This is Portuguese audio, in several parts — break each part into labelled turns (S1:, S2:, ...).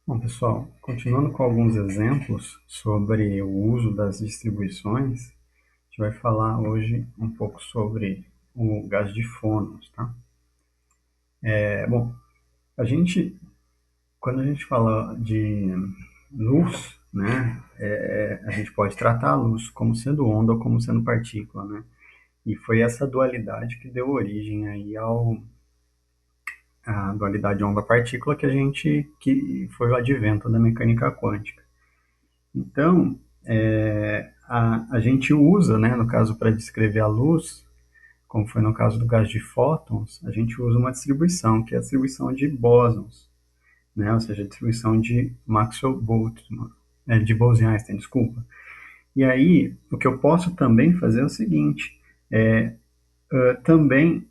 S1: Bom, pessoal, continuando com alguns exemplos sobre o uso das distribuições, a gente vai falar hoje um pouco sobre o gás de fônons, tá? Bom, a gente, quando a gente fala de luz, né, a gente pode tratar a luz como sendo onda ou como sendo partícula, né? E foi essa dualidade que deu origem aí à dualidade onda-partícula que foi o advento da mecânica quântica. Então, a gente usa, né, no caso para descrever a luz, como foi no caso do gás de fótons, a gente usa uma distribuição, que é a distribuição de bósons, né, ou seja, a distribuição de Maxwell-Boltzmann, de Bose-Einstein, desculpa. E aí, o que eu posso também fazer é o seguinte, também,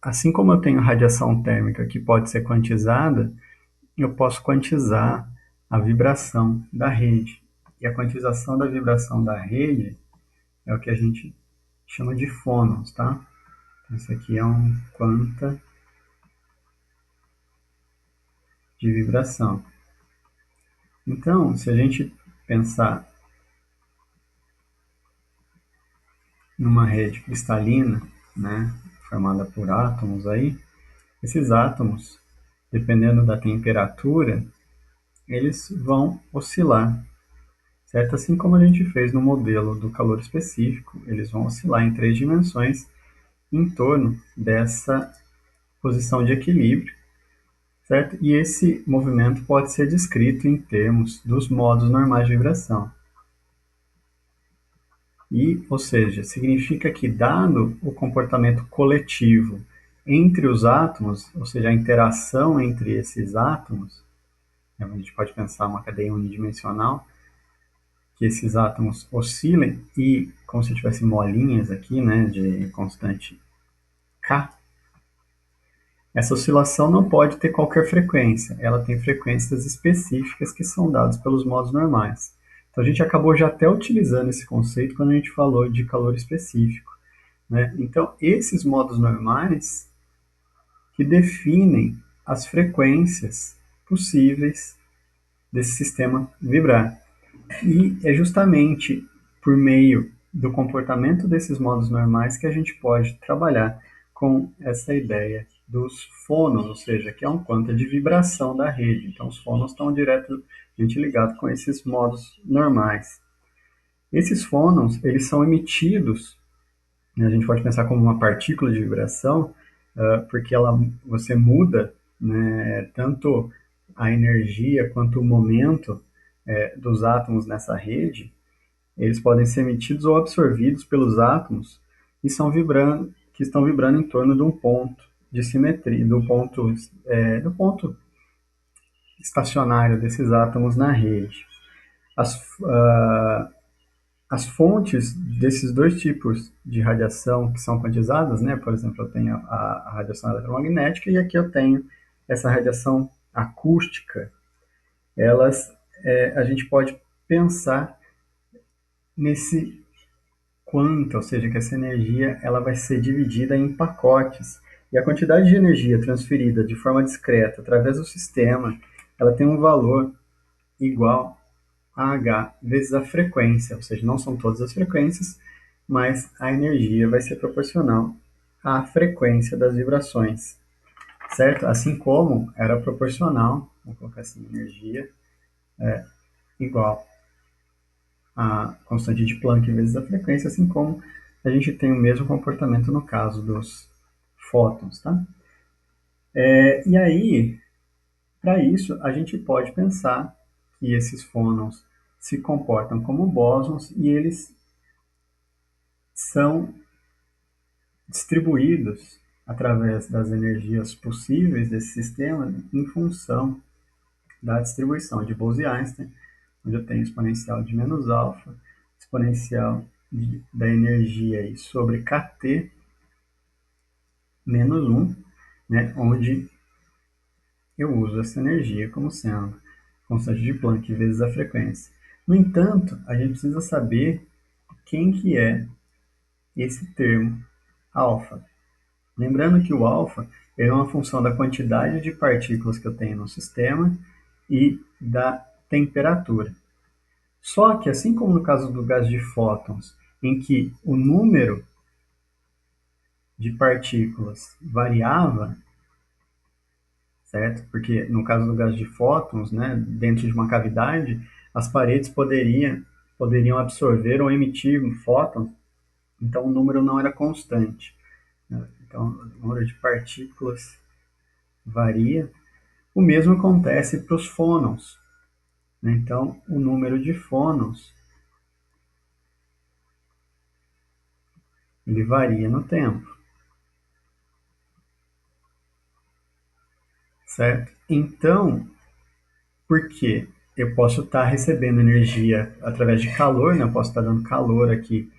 S1: assim como eu tenho radiação térmica que pode ser quantizada, eu posso quantizar a vibração da rede. E a quantização da vibração da rede é o que a gente chama de fônons, tá? Então, isso aqui é um quanta de vibração. Então, se a gente pensar numa rede cristalina, né, formada por átomos aí, esses átomos, dependendo da temperatura, eles vão oscilar, certo? Assim como a gente fez no modelo do calor específico, eles vão oscilar em três dimensões em torno dessa posição de equilíbrio, certo? E esse movimento pode ser descrito em termos dos modos normais de vibração. Ou seja, significa que, dado o comportamento coletivo entre os átomos, ou seja, a interação entre esses átomos, né, a gente pode pensar uma cadeia unidimensional, que esses átomos oscilem e, como se tivessem molinhas aqui, né, de constante K, essa oscilação não pode ter qualquer frequência, ela tem frequências específicas que são dadas pelos modos normais. Então a gente acabou já até utilizando esse conceito quando a gente falou de calor específico, né? Então esses modos normais que definem as frequências possíveis desse sistema vibrar. E é justamente por meio do comportamento desses modos normais que a gente pode trabalhar com essa ideia dos fônons, ou seja, que é um quanto de vibração da rede. Então, os fônons estão diretamente ligados com esses modos normais. Esses fônons, eles são emitidos, né, a gente pode pensar como uma partícula de vibração, porque você muda, né, tanto a energia quanto o momento dos átomos nessa rede. Eles podem ser emitidos ou absorvidos pelos átomos que estão vibrando em torno de um ponto de simetria, do ponto estacionário desses átomos na rede. As, uh, as fontes desses dois tipos de radiação que são quantizadas, né? Por exemplo, eu tenho a radiação eletromagnética e aqui eu tenho essa radiação acústica. A gente pode pensar nesse quanta, ou seja, que essa energia ela vai ser dividida em pacotes. E a quantidade de energia transferida de forma discreta através do sistema, ela tem um valor igual a H vezes a frequência, ou seja, não são todas as frequências, mas a energia vai ser proporcional à frequência das vibrações, certo? Assim como era proporcional, vou colocar assim, energia igual a constante de Planck vezes a frequência, assim como a gente tem o mesmo comportamento no caso dos fótons, tá? E aí, para isso, a gente pode pensar que esses fônons se comportam como bósons e eles são distribuídos através das energias possíveis desse sistema em função da distribuição de Bose-Einstein, onde eu tenho exponencial de menos alfa, exponencial da energia aí sobre kT menos 1, né, onde eu uso essa energia como sendo constante de Planck vezes a frequência. No entanto, a gente precisa saber quem que é esse termo alfa. Lembrando que o alfa é uma função da quantidade de partículas que eu tenho no sistema e da temperatura. Só que, assim como no caso do gás de fótons, em que o número de partículas variava, certo? Porque no caso do gás de fótons, né, dentro de uma cavidade, as paredes poderiam absorver ou emitir fótons, então o número não era constante, né? Então o número de partículas varia. O mesmo acontece para os fônons, né? Então o número de fônons ele varia no tempo, certo? Então, por quê? Eu posso estar recebendo energia através de calor, né? Eu posso estar dando calor aqui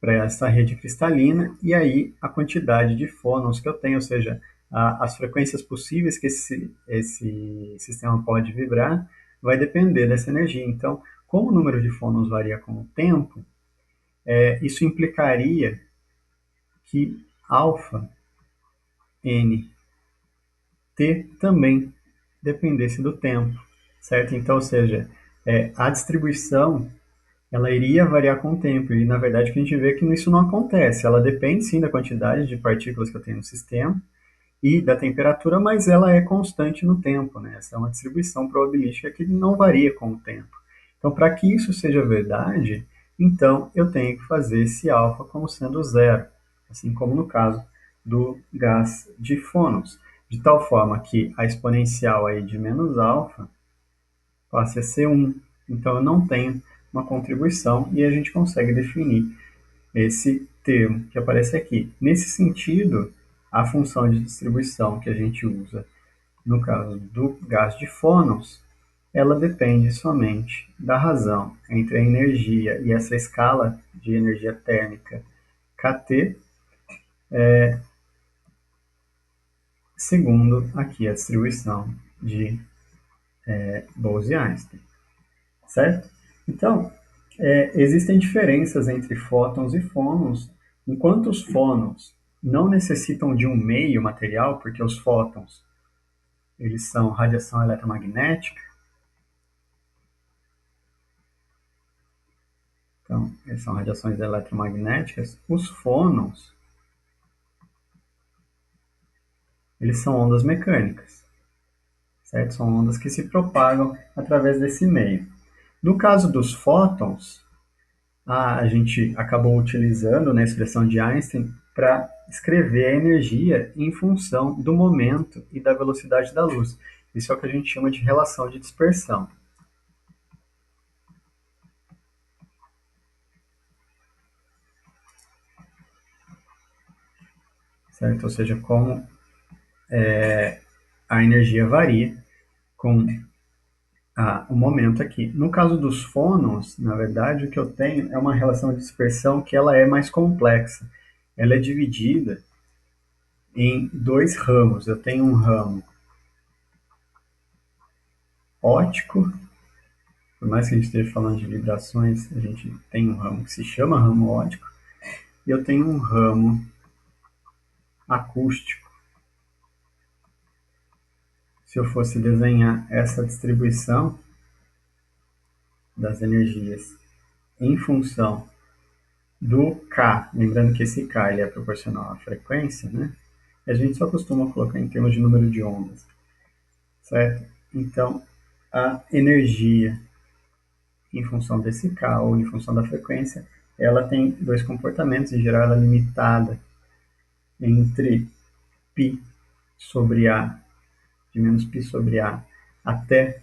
S1: para essa rede cristalina, e aí a quantidade de fônons que eu tenho, ou seja, as frequências possíveis que esse sistema pode vibrar, vai depender dessa energia. Então, como o número de fônons varia com o tempo, isso implicaria que alfa n t também dependesse do tempo, certo? Então, ou seja, a distribuição ela iria variar com o tempo, e na verdade que a gente vê que isso não acontece. Ela depende sim da quantidade de partículas que eu tenho no sistema e da temperatura, mas ela é constante no tempo, né? Essa é uma distribuição probabilística que não varia com o tempo. Então, para que isso seja verdade, então eu tenho que fazer esse alfa como sendo zero, assim como no caso do gás de Fônons, de tal forma que a exponencial aí de menos alfa passe a ser 1. Então eu não tenho uma contribuição e a gente consegue definir esse termo que aparece aqui. Nesse sentido, a função de distribuição que a gente usa no caso do gás de Fônons, ela depende somente da razão entre a energia e essa escala de energia térmica KT, segundo aqui a distribuição de Bose-Einstein, certo? Então, existem diferenças entre fótons e fônons, enquanto os fônons não necessitam de um meio material, porque os fótons eles são radiação eletromagnética, então eles são radiações eletromagnéticas, os fônons eles são ondas mecânicas, certo? São ondas que se propagam através desse meio. No caso dos fótons, a gente acabou utilizando, né, a expressão de Einstein para escrever a energia em função do momento e da velocidade da luz. Isso é o que a gente chama de relação de dispersão, certo? Ou seja, como a energia varia com o momento aqui. No caso dos fônons, na verdade, o que eu tenho é uma relação de dispersão que ela é mais complexa. Ela é dividida em dois ramos. Eu tenho um ramo óptico, por mais que a gente esteja falando de vibrações, a gente tem um ramo que se chama ramo óptico, e eu tenho um ramo acústico. Se eu fosse desenhar essa distribuição das energias em função do K, lembrando que esse K ele é proporcional à frequência, né? A gente só costuma colocar em termos de número de ondas, certo? Então, a energia em função desse K ou em função da frequência, ela tem dois comportamentos. Em geral, ela é limitada entre π sobre A, de menos π sobre A, até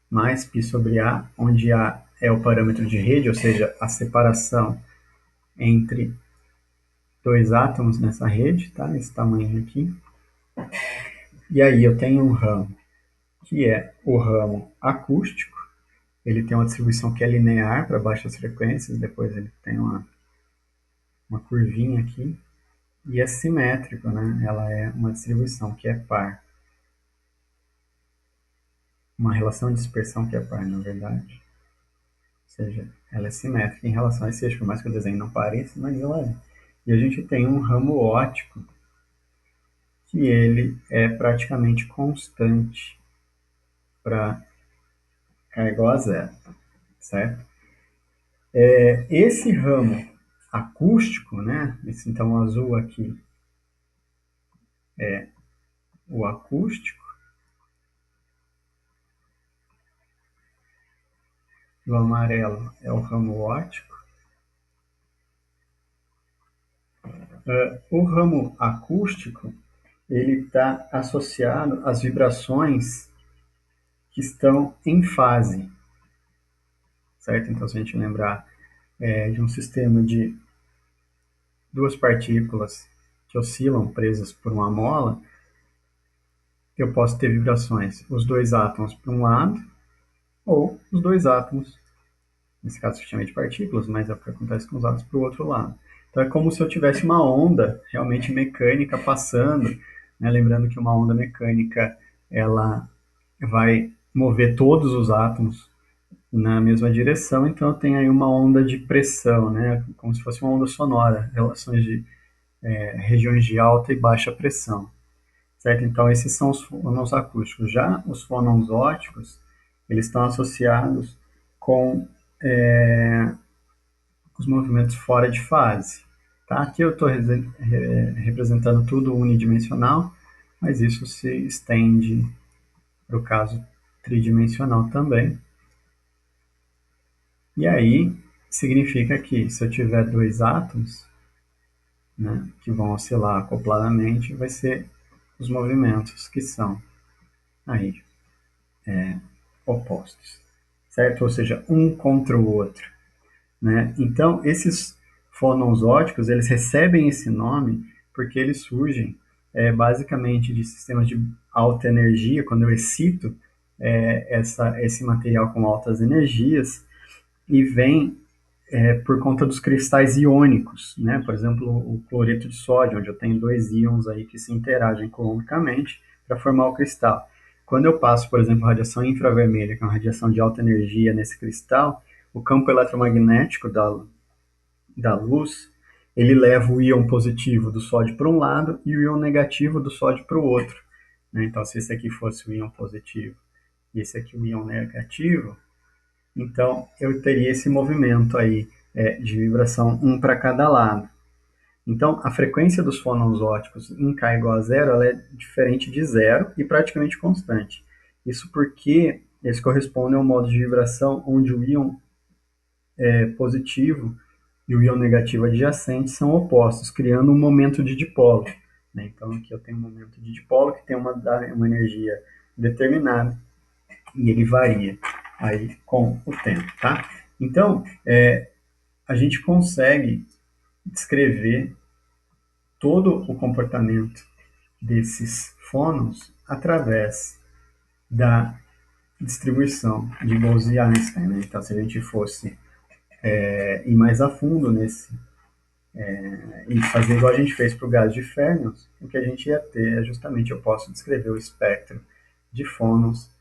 S1: mais π sobre A, onde A é o parâmetro de rede, ou seja, a separação entre dois átomos nessa rede, tá? Esse tamanho aqui. E aí eu tenho um ramo, que é o ramo acústico. Ele tem uma distribuição que é linear para baixas frequências, depois ele tem uma curvinha aqui, e é simétrico, né? Ela é uma distribuição que é par. Uma relação de dispersão que é par, na verdade. Ou seja, ela é simétrica em relação a esse eixo, por mais que o desenho não pareça, mas ela é. E a gente tem um ramo óptico, que ele é praticamente constante. para K igual a zero, certo? Esse ramo acústico, né? Esse então azul aqui é o acústico, o amarelo é o ramo óptico. O ramo acústico ele está associado às vibrações que estão em fase, certo? Então, se a gente lembrar de um sistema de duas partículas que oscilam presas por uma mola, eu posso ter vibrações, os dois átomos para um lado ou os dois átomos, nesse caso eu chamei de partículas, mas é o que acontece com os átomos para o outro lado. Então é como se eu tivesse uma onda realmente mecânica passando, né? Lembrando que uma onda mecânica ela vai mover todos os átomos na mesma direção, então eu tenho aí uma onda de pressão, né? Como se fosse uma onda sonora, relações de regiões de alta e baixa pressão, certo? Então esses são os fônons acústicos. Já os fônons óticos, eles estão associados com os movimentos fora de fase. Tá? Aqui eu estou representando tudo unidimensional, mas isso se estende para o caso tridimensional também. E aí significa que se eu tiver dois átomos, né, que vão oscilar acopladamente, vai ser os movimentos que são aí opostos, certo? Ou seja, um contra o outro, né? Então, esses fônons óticos, eles recebem esse nome porque eles surgem basicamente de sistemas de alta energia, quando eu excito esse material com altas energias, e vem por conta dos cristais iônicos, né? Por exemplo, o cloreto de sódio, onde eu tenho dois íons aí que se interagem coulomicamente para formar o cristal. Quando eu passo, por exemplo, radiação infravermelha, que é uma radiação de alta energia nesse cristal, o campo eletromagnético da luz, ele leva o íon positivo do sódio para um lado e o íon negativo do sódio para o outro, né? Então, se esse aqui fosse o íon positivo e esse aqui o íon negativo, então eu teria esse movimento aí de vibração um para cada lado. Então, a frequência dos fônons óticos em K igual a zero, ela é diferente de zero e praticamente constante. Isso porque eles correspondem a um modo de vibração onde o íon positivo e o íon negativo adjacente são opostos, criando um momento de dipolo, né? Então, aqui eu tenho um momento de dipolo que tem uma energia determinada e ele varia aí com o tempo, tá? Então, a gente consegue descrever todo o comportamento desses fônons através da distribuição de Bose e Einstein, né? Então, se a gente fosse ir mais a fundo nesse e fazer igual a gente fez para o gás de Fermions, o que a gente ia ter é justamente eu posso descrever o espectro de fônons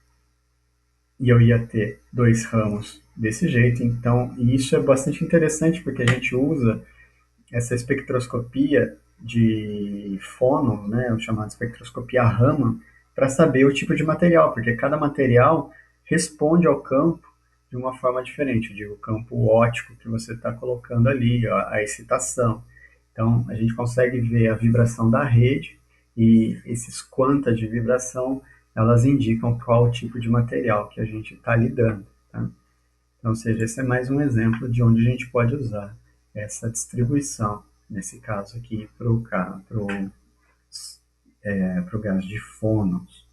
S1: e eu ia ter dois ramos desse jeito. Então, e isso é bastante interessante porque a gente usa essa espectroscopia de fônons, né, o chamado espectroscopia Raman, para saber o tipo de material, porque cada material responde ao campo de uma forma diferente. Eu digo, o campo óptico que você está colocando ali, a excitação. Então, a gente consegue ver a vibração da rede e esses quantas de vibração, elas indicam qual tipo de material que a gente está lidando. Tá? Então, ou seja, esse é mais um exemplo de onde a gente pode usar essa distribuição, nesse caso aqui, para o gás de fônons.